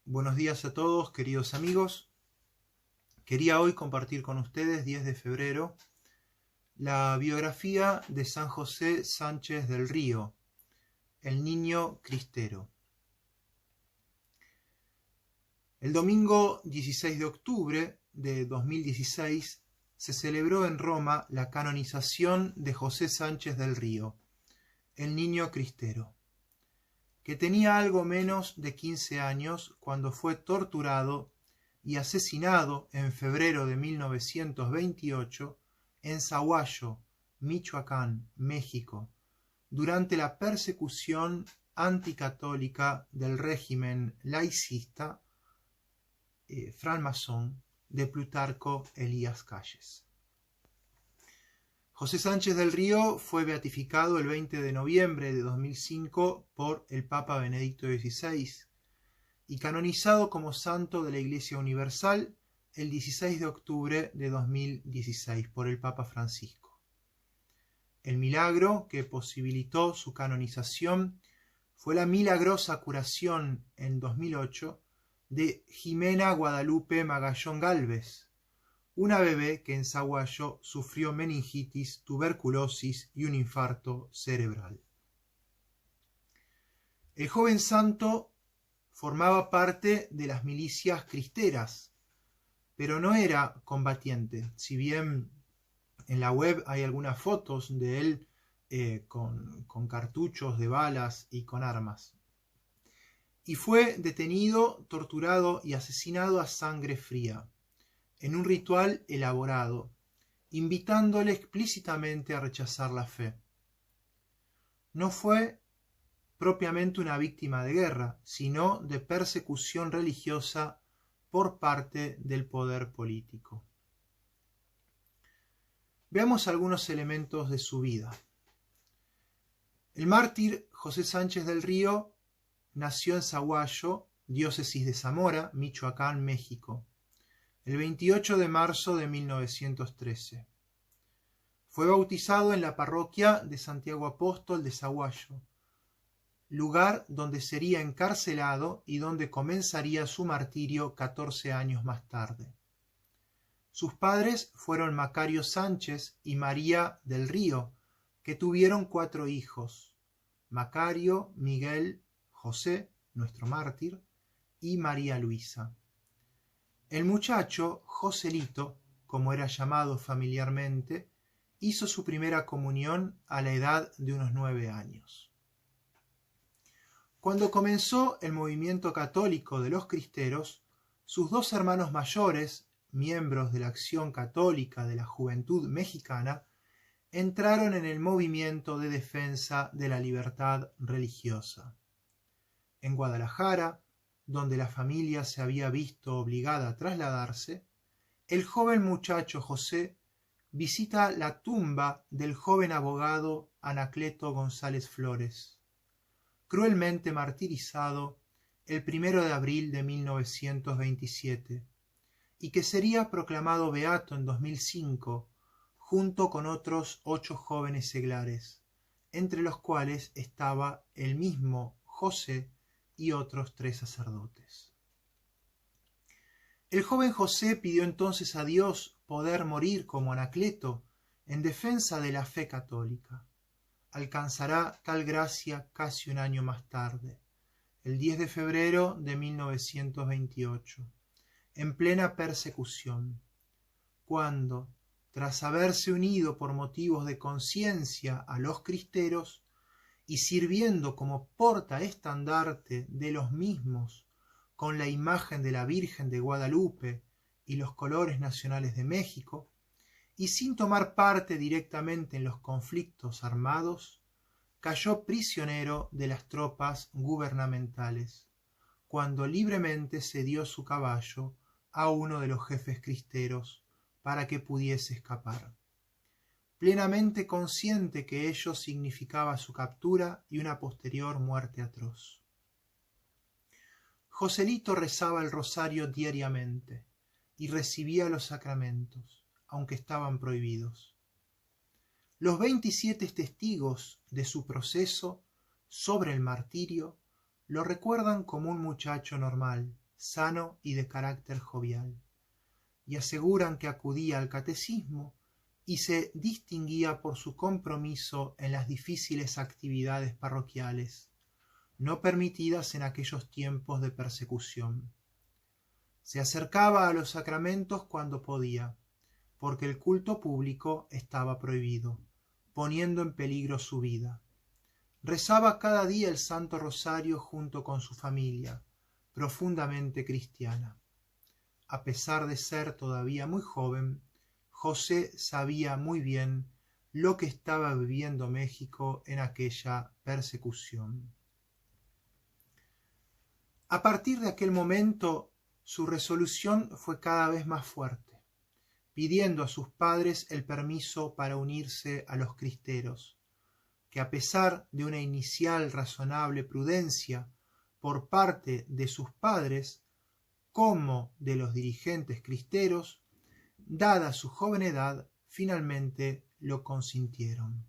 Buenos días a todos, queridos amigos. Quería hoy compartir con ustedes, 10 de febrero, la biografía de San José Sánchez del Río, el niño cristero. El domingo 16 de octubre de 2016 se celebró en Roma la canonización de José Sánchez del Río, el niño cristero, que tenía algo menos de 15 años cuando fue torturado y asesinado en febrero de 1928 en Sahuayo, Michoacán, México, durante la persecución anticatólica del régimen laicista francmasón de Plutarco Elías Calles. José Sánchez del Río fue beatificado el 20 de noviembre de 2005 por el Papa Benedicto XVI y canonizado como santo de la Iglesia Universal el 16 de octubre de 2016 por el Papa Francisco. El milagro que posibilitó su canonización fue la milagrosa curación en 2008 de Jimena Guadalupe Magallón Gálvez, una bebé que en Sahuayo sufrió meningitis, tuberculosis y un infarto cerebral. El joven santo formaba parte de las milicias cristeras, pero no era combatiente, si bien en la web hay algunas fotos de él con cartuchos de balas y con armas. Y fue detenido, torturado y asesinado a sangre fría, en un ritual elaborado, invitándole explícitamente a rechazar la fe. No fue propiamente una víctima de guerra, sino de persecución religiosa por parte del poder político. Veamos algunos elementos de su vida. El mártir José Sánchez del Río nació en Sahuayo, diócesis de Zamora, Michoacán, México, el 28 de marzo de 1913. Fue bautizado en la parroquia de Santiago Apóstol de Sahuayo, lugar donde sería encarcelado y donde comenzaría su martirio 14 años más tarde. Sus padres fueron Macario Sánchez y María del Río, que tuvieron 4 hijos: Macario, Miguel, José, nuestro mártir, y María Luisa. El muchacho, Joselito, como era llamado familiarmente, hizo su primera comunión a la edad de unos 9 años. Cuando comenzó el movimiento católico de los cristeros, sus 2 hermanos mayores, miembros de la Acción Católica de la Juventud Mexicana, entraron en el movimiento de defensa de la libertad religiosa. En Guadalajara, donde la familia se había visto obligada a trasladarse, el joven muchacho José visita la tumba del joven abogado Anacleto González Flores, cruelmente martirizado el 1 de abril de 1927, y que sería proclamado beato en 2005 junto con otros 8 jóvenes seglares, entre los cuales estaba el mismo José y otros 3 sacerdotes. El joven José pidió entonces a Dios poder morir como Anacleto en defensa de la fe católica. Alcanzará tal gracia casi un año más tarde, el 10 de febrero de 1928, en plena persecución, cuando, tras haberse unido por motivos de conciencia a los cristeros, y sirviendo como portaestandarte de los mismos con la imagen de la Virgen de Guadalupe y los colores nacionales de México, y sin tomar parte directamente en los conflictos armados, cayó prisionero de las tropas gubernamentales, cuando libremente cedió su caballo a uno de los jefes cristeros para que pudiese escapar, plenamente consciente que ello significaba su captura y una posterior muerte atroz. Joselito rezaba el rosario diariamente y recibía los sacramentos, aunque estaban prohibidos. Los 27 testigos de su proceso sobre el martirio lo recuerdan como un muchacho normal, sano y de carácter jovial, y aseguran que acudía al catecismo y se distinguía por su compromiso en las difíciles actividades parroquiales, no permitidas en aquellos tiempos de persecución. Se acercaba a los sacramentos cuando podía, porque el culto público estaba prohibido, poniendo en peligro su vida. Rezaba cada día el Santo Rosario junto con su familia, profundamente cristiana. A pesar de ser todavía muy joven, José sabía muy bien lo que estaba viviendo México en aquella persecución. A partir de aquel momento, su resolución fue cada vez más fuerte, pidiendo a sus padres el permiso para unirse a los cristeros, que a pesar de una inicial razonable prudencia por parte de sus padres como de los dirigentes cristeros, dada su joven edad, finalmente lo consintieron.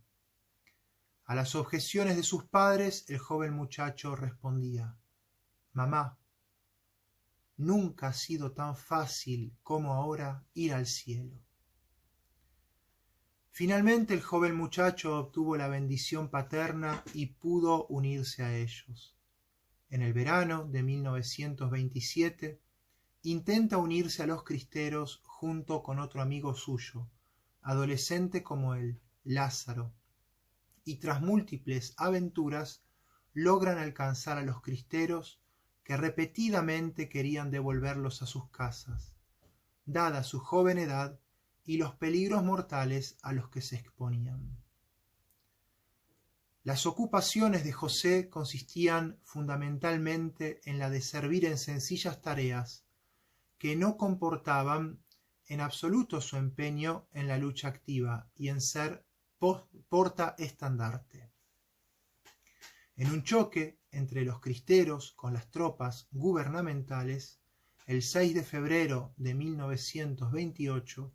A las objeciones de sus padres, el joven muchacho respondía: «Mamá, nunca ha sido tan fácil como ahora ir al cielo». Finalmente el joven muchacho obtuvo la bendición paterna y pudo unirse a ellos. En el verano de 1927 intenta unirse a los cristeros junto con otro amigo suyo, adolescente como él, Lázaro, y tras múltiples aventuras logran alcanzar a los cristeros, que repetidamente querían devolverlos a sus casas, dada su joven edad y los peligros mortales a los que se exponían. Las ocupaciones de José consistían fundamentalmente en la de servir en sencillas tareas que no comportaban en absoluto su empeño en la lucha activa y en ser portaestandarte. En un choque entre los cristeros con las tropas gubernamentales, el 6 de febrero de 1928,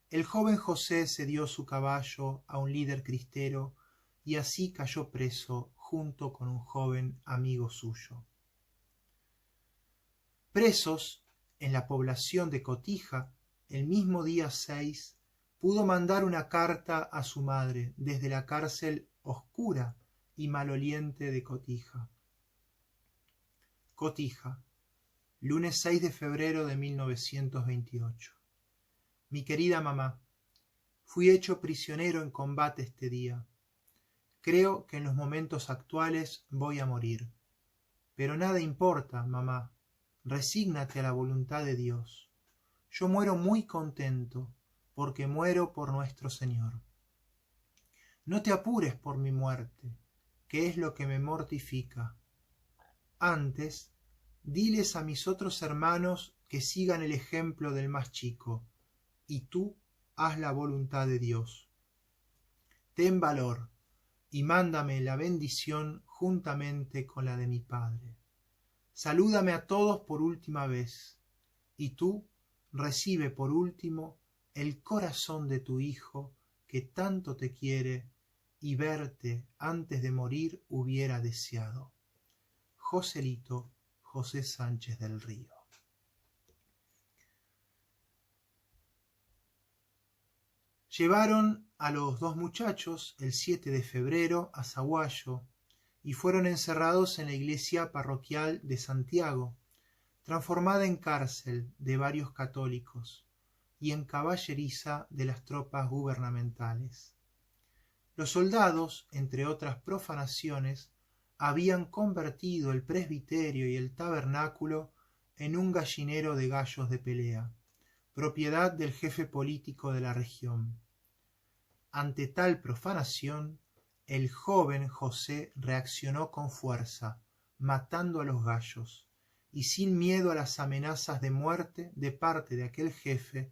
el joven José cedió su caballo a un líder cristero y así cayó preso junto con un joven amigo suyo. Presos en la población de Cotija, el mismo día 6, pudo mandar una carta a su madre desde la cárcel oscura y maloliente de Cotija. Cotija, lunes 6 de febrero de 1928. Mi querida mamá, fui hecho prisionero en combate este día. Creo que en los momentos actuales voy a morir. Pero nada importa, mamá. Resígnate a la voluntad de Dios. Yo muero muy contento, porque muero por nuestro Señor. No te apures por mi muerte, que es lo que me mortifica. Antes, diles a mis otros hermanos que sigan el ejemplo del más chico, y tú haz la voluntad de Dios. Ten valor, y mándame la bendición juntamente con la de mi Padre. Salúdame a todos por última vez, y tú recibe por último el corazón de tu Hijo, que tanto te quiere y verte antes de morir hubiera deseado. Joselito José Sánchez del Río. Llevaron a los dos muchachos el 7 de febrero a Zaguayo y fueron encerrados en la iglesia parroquial de Santiago, transformada en cárcel de varios católicos y en caballeriza de las tropas gubernamentales. Los soldados, entre otras profanaciones, habían convertido el presbiterio y el tabernáculo en un gallinero de gallos de pelea, propiedad del jefe político de la región. Ante tal profanación, el joven José reaccionó con fuerza, matando a los gallos, y sin miedo a las amenazas de muerte de parte de aquel jefe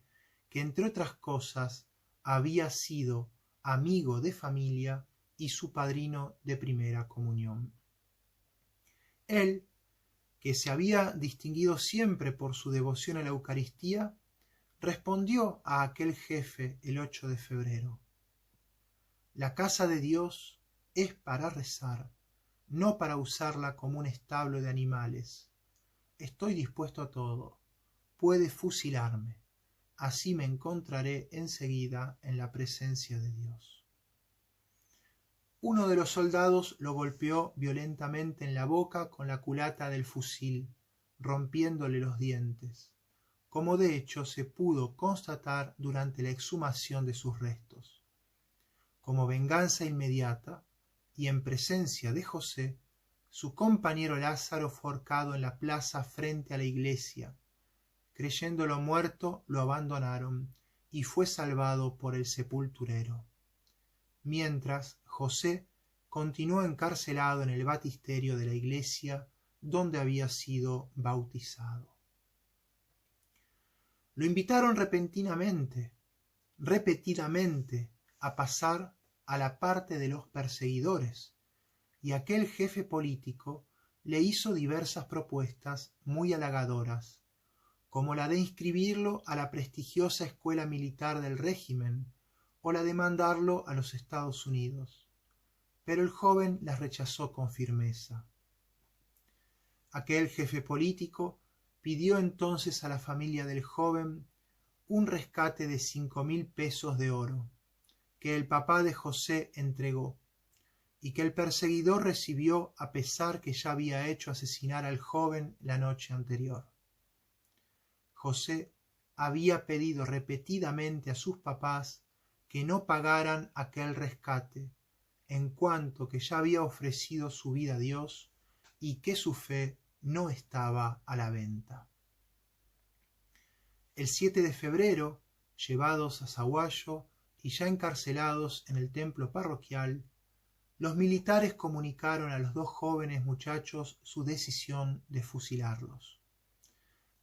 que, entre otras cosas, había sido amigo de familia y su padrino de primera comunión. Él, que se había distinguido siempre por su devoción a la Eucaristía, respondió a aquel jefe el 8 de febrero: «La casa de Dios es para rezar, no para usarla como un establo de animales. estoy dispuesto a todo. Puede fusilarme. Así me encontraré enseguida en la presencia de Dios. Uno de los soldados lo golpeó violentamente en la boca con la culata del fusil, rompiéndole los dientes, como de hecho se pudo constatar durante la exhumación de sus restos. Como venganza inmediata, y en presencia de José, su compañero Lázaro fue ahorcado en la plaza frente a la iglesia. Creyéndolo muerto, lo abandonaron y fue salvado por el sepulturero. Mientras, José continuó encarcelado en el baptisterio de la iglesia donde había sido bautizado. Lo invitaron repetidamente, a pasar a la parte de los perseguidores, y aquel jefe político le hizo diversas propuestas muy halagadoras, como la de inscribirlo a la prestigiosa escuela militar del régimen o la de mandarlo a los Estados Unidos, pero el joven las rechazó con firmeza. Aquel jefe político pidió entonces a la familia del joven un rescate de 5.000 pesos de oro, que el papá de José entregó, y que el perseguidor recibió a pesar que ya había hecho asesinar al joven la noche anterior. José había pedido repetidamente a sus papás que no pagaran aquel rescate, en cuanto que ya había ofrecido su vida a Dios y que su fe no estaba a la venta. El 7 de febrero, llevados a Sahuayo y ya encarcelados en el templo parroquial, los militares comunicaron a los dos jóvenes muchachos su decisión de fusilarlos.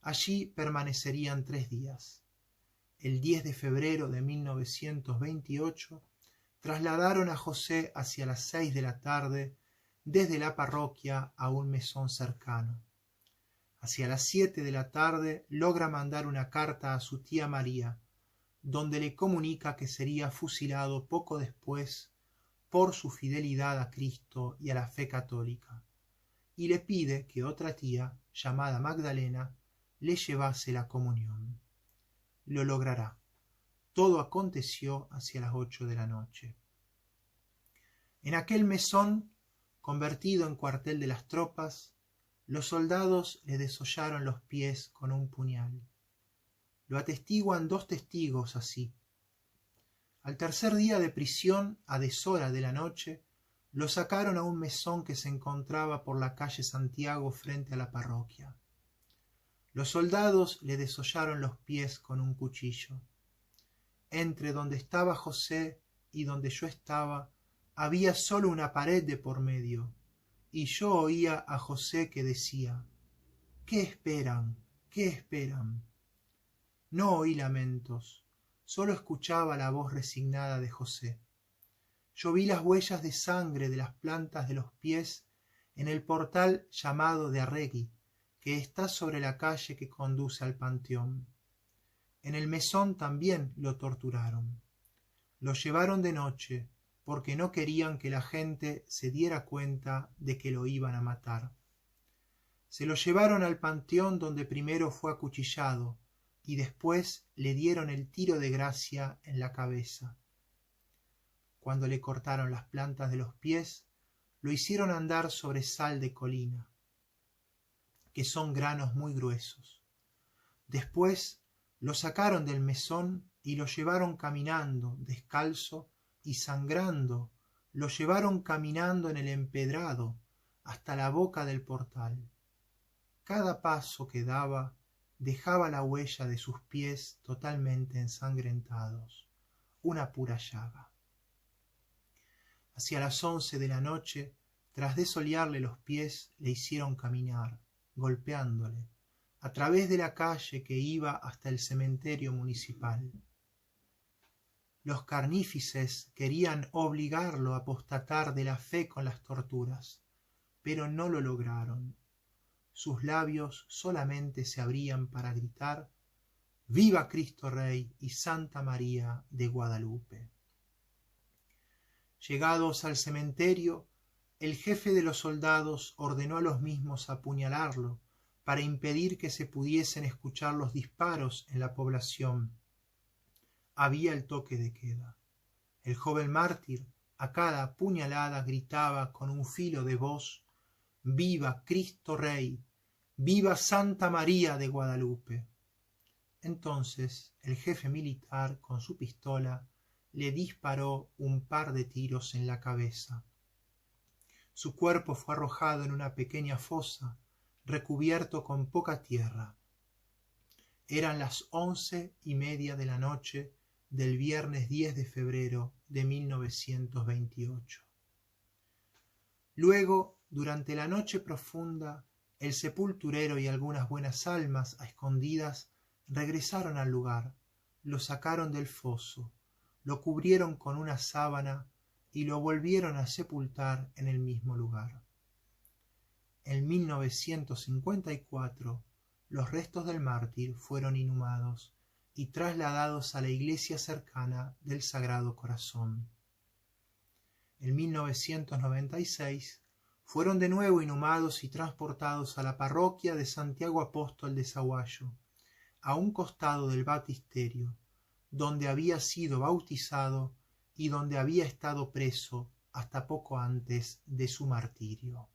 Allí permanecerían 3 días. El 10 de febrero de 1928 trasladaron a José hacia las 6 de la tarde desde la parroquia a un mesón cercano. Hacia las 7 de la tarde logra mandar una carta a su tía María, donde le comunica que sería fusilado poco después por su fidelidad a Cristo y a la fe católica, y le pide que otra tía, llamada Magdalena, le llevase la comunión. Lo logrará. Todo aconteció hacia las 8 de la noche. En aquel mesón, convertido en cuartel de las tropas, los soldados le desollaron los pies con un puñal. Lo atestiguan 2 testigos así. Al tercer día de prisión, a deshora de la noche, lo sacaron a un mesón que se encontraba por la calle Santiago frente a la parroquia. Los soldados le desollaron los pies con un cuchillo. Entre donde estaba José y donde yo estaba, había solo una pared de por medio, y yo oía a José que decía: ¿Qué esperan? ¿Qué esperan? No oí lamentos, solo escuchaba la voz resignada de José. Yo vi las huellas de sangre de las plantas de los pies en el portal llamado de Arregui, que está sobre la calle que conduce al panteón. En el mesón también lo torturaron. Lo llevaron de noche, porque no querían que la gente se diera cuenta de que lo iban a matar. Se lo llevaron al panteón, donde primero fue acuchillado y después le dieron el tiro de gracia en la cabeza. Cuando le cortaron las plantas de los pies, lo hicieron andar sobre sal de colina, que son granos muy gruesos. Después lo sacaron del mesón y lo llevaron caminando, descalzo y sangrando, lo llevaron caminando en el empedrado hasta la boca del portal. Cada paso que daba dejaba la huella de sus pies totalmente ensangrentados, una pura llaga. Hacia las 11 de la noche, tras desolearle los pies, le hicieron caminar, golpeándole, a través de la calle que iba hasta el cementerio municipal. Los carnífices querían obligarlo a apostatar de la fe con las torturas, pero no lo lograron. Sus labios solamente se abrían para gritar: ¡Viva Cristo Rey y Santa María de Guadalupe! Llegados al cementerio, el jefe de los soldados ordenó a los mismos apuñalarlo para impedir que se pudiesen escuchar los disparos en la población. Había el toque de queda. El joven mártir a cada puñalada gritaba con un filo de voz: «¡Viva Cristo Rey! ¡Viva Santa María de Guadalupe!». Entonces el jefe militar con su pistola le disparó un par de tiros en la cabeza. Su cuerpo fue arrojado en una pequeña fosa, recubierto con poca tierra. Eran las 11:30 de la noche del viernes 10 de febrero de 1928. Luego, durante la noche profunda, el sepulturero y algunas buenas almas a escondidas regresaron al lugar, lo sacaron del foso, lo cubrieron con una sábana y lo volvieron a sepultar en el mismo lugar. En 1954, los restos del mártir fueron inhumados y trasladados a la iglesia cercana del Sagrado Corazón. En 1996 fueron de nuevo inhumados y transportados a la parroquia de Santiago Apóstol de Zaguayo, a un costado del baptisterio, donde había sido bautizado y donde había estado preso hasta poco antes de su martirio.